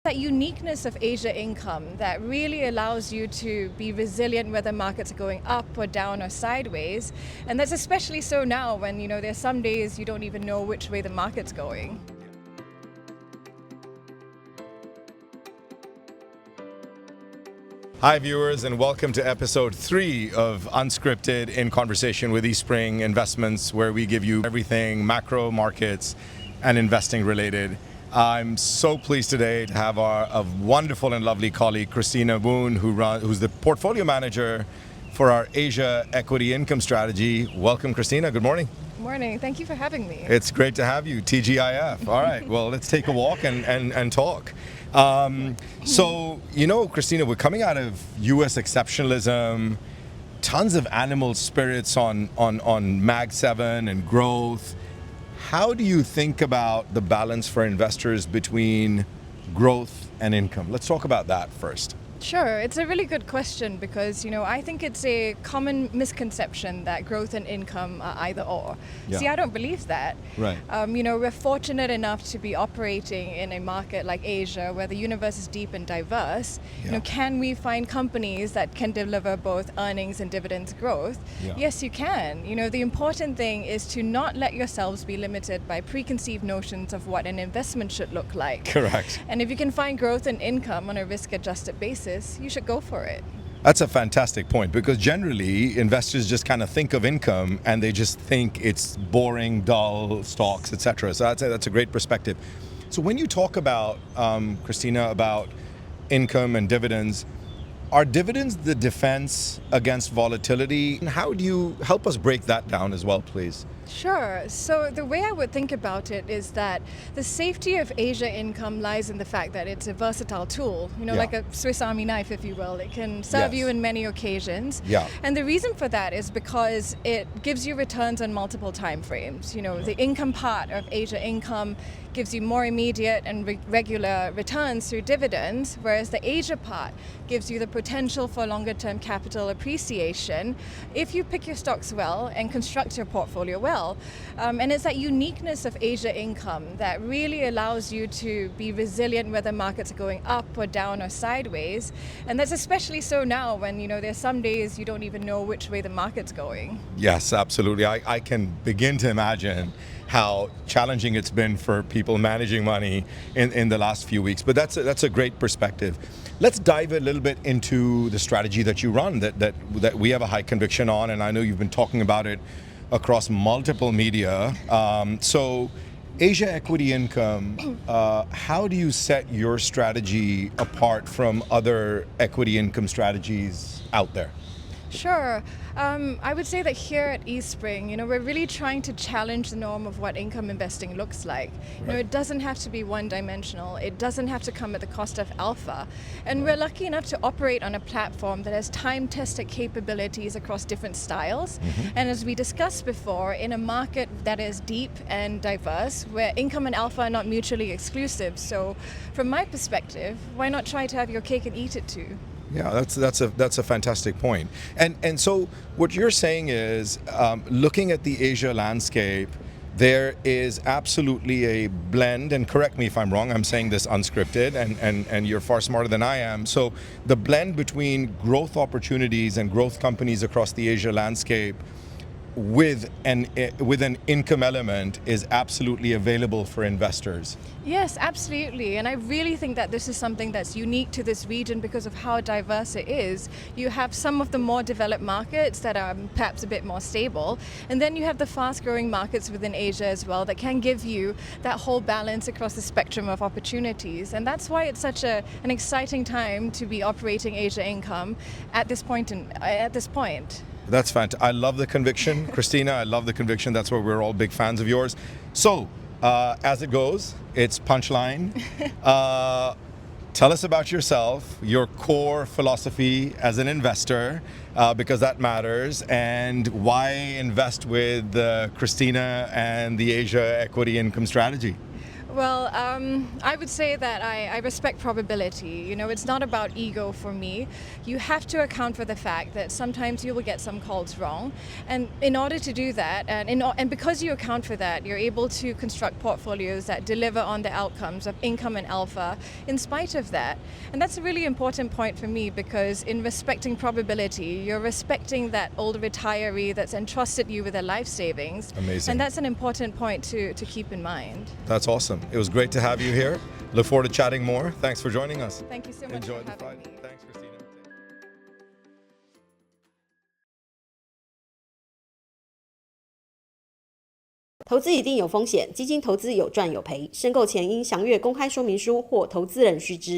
That uniqueness of Asia income that really allows you to be resilient whether markets are going up or down or sideways. And that's especially so now when, there's some days you don't even know which way the market's going. Hi viewers, and welcome to episode 3 of Unscripted in Conversation with Eastspring Investments, where we give you everything macro markets and investing related. I'm so pleased today to have a wonderful and lovely colleague, Christina who's the portfolio manager for our Asia Equity Income Strategy. Welcome, Christina. Good morning. Good morning. Thank you for having me. It's great to have you, TGIF. All right, well, let's take a walk and talk. So, Christina, we're coming out of U.S. exceptionalism, tons of animal spirits on Mag 7 and growth. How do you think about the balance for investors between growth and income? Let's talk about that first. Sure, it's a really good question because, I think it's a common misconception that growth and income are either or. Yeah. See, I don't believe that. Right. We're fortunate enough to be operating in a market like Asia where the universe is deep and diverse. Yeah. Can we find companies that can deliver both earnings and dividends growth? Yeah. Yes, you can. The important thing is to not let yourselves be limited by preconceived notions of what an investment should look like. Correct. And if you can find growth and income on a risk-adjusted basis, you should go for it. That's a fantastic point, because generally investors just kind of think of income and they just think it's boring, dull stocks, etc. So that's a great perspective. So when you talk about, Christina, about income and dividends, are dividends the defense against volatility? And how do you help us break that down as well, please? Sure. So the way I would think about it is that the safety of Asia income lies in the fact that it's a versatile tool, like a Swiss Army knife, if you will. It can serve you in many occasions. Yeah. And the reason for that is because it gives you returns on multiple time frames. The income part of Asia income gives you more immediate and regular returns through dividends, whereas the Asia part gives you the potential for longer-term capital appreciation if you pick your stocks well and construct your portfolio well. And it's that uniqueness of Asia income that really allows you to be resilient whether markets are going up or down or sideways. And that's especially so now when, there's some days you don't even know which way the market's going. Yes, absolutely. I can begin to imagine how challenging it's been for people managing money in the last few weeks. But that's a great perspective. Let's dive a little bit into the strategy that you run that we have a high conviction on, and I know you've been talking about it across multiple media. So Asia Equity Income, how do you set your strategy apart from other equity income strategies out there? Sure. I would say that here at Eastspring, we're really trying to challenge the norm of what income investing looks like. Right. It doesn't have to be one-dimensional. It doesn't have to come at the cost of alpha. And we're lucky enough to operate on a platform that has time-tested capabilities across different styles. Mm-hmm. And as we discussed before, in a market that is deep and diverse, where income and alpha are not mutually exclusive. So from my perspective, why not try to have your cake and eat it too? Yeah, that's a fantastic point. And so what you're saying is, looking at the Asia landscape, there is absolutely a blend, and correct me if I'm wrong, I'm saying this unscripted, and you're far smarter than I am. So the blend between growth opportunities and growth companies across the Asia landscape with an income element is absolutely available for investors. Yes, absolutely. And I really think that this is something that's unique to this region because of how diverse it is. You have some of the more developed markets that are perhaps a bit more stable, and then you have the fast-growing markets within Asia as well that can give you that whole balance across the spectrum of opportunities. And that's why it's such an exciting time to be operating Asia income at this point. That's fantastic. I love the conviction, Christina. I love the conviction. That's why we're all big fans of yours. So, as it goes, it's punchline. Tell us about yourself, your core philosophy as an investor, because that matters, and why invest with Christina and the Asia Equity Income Strategy. Well, I would say that I respect probability. You know, it's not about ego for me. You have to account for the fact that sometimes you will get some calls wrong. And in order to do that, and because you account for that, you're able to construct portfolios that deliver on the outcomes of income and alpha in spite of that. And that's a really important point for me, because in respecting probability, you're respecting that old retiree that's entrusted you with their life savings. Amazing. And that's an important point to keep in mind. That's awesome. It was great to have you here. Look forward to chatting more. Thanks for joining us. Thank you so much Enjoy for the having Friday. me. Thanks, Christina. 投资一定有风险，基金投资有赚有赔，申购前应详阅公开说明书或投资人须知。